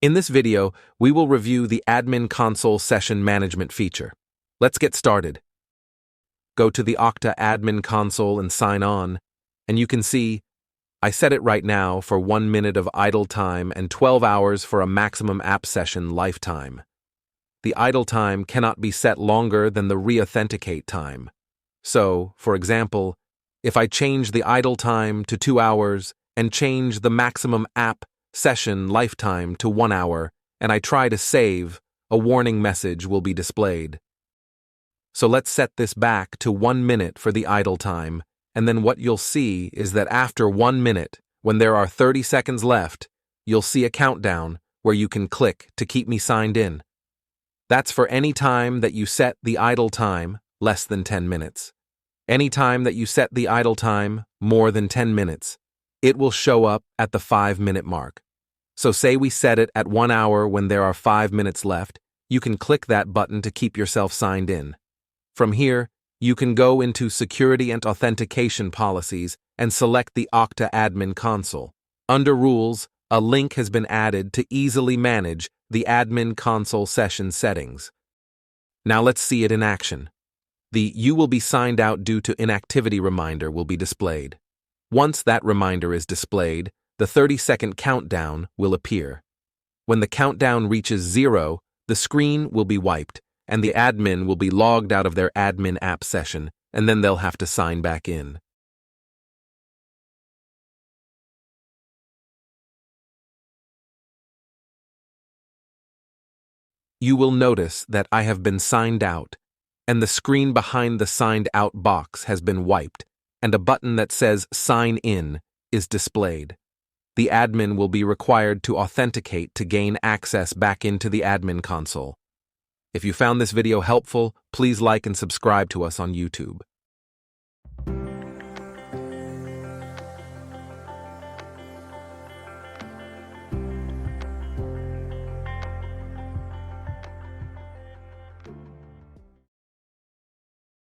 In this video, we will review the Admin Console Session Management feature. Let's get started. Go to the Okta Admin Console and sign on, and you can see I set it right now for 1 minute of idle time and 12 hours for a maximum app session lifetime. The idle time cannot be set longer than the re-authenticate time. So, for example, if I change the idle time to 2 hours and change the maximum app session lifetime to 1 hour, and I try to save, a warning message will be displayed. So let's set this back to 1 minute for the idle time, and then what you'll see is that after 1 minute, when there are 30 seconds left, you'll see a countdown where you can click to keep me signed in. That's for any time that you set the idle time less than 10 minutes. Any time that you set the idle time more than 10 minutes, it will show up at the 5-minute mark. So say we set it at 1 hour when there are 5 minutes left, you can click that button to keep yourself signed in. From here, you can go into Security and Authentication Policies and select the Okta Admin Console. Under Rules, a link has been added to easily manage the Admin Console session settings. Now let's see it in action. The "You will be signed out due to inactivity" reminder will be displayed. Once that reminder is displayed, the 30-second countdown will appear. When the countdown reaches 0, the screen will be wiped, and the admin will be logged out of their admin app session, and then they'll have to sign back in. You will notice that I have been signed out, and the screen behind the signed out box has been wiped, and a button that says Sign In is displayed. The admin will be required to authenticate to gain access back into the admin console. If you found this video helpful, please like and subscribe to us on YouTube.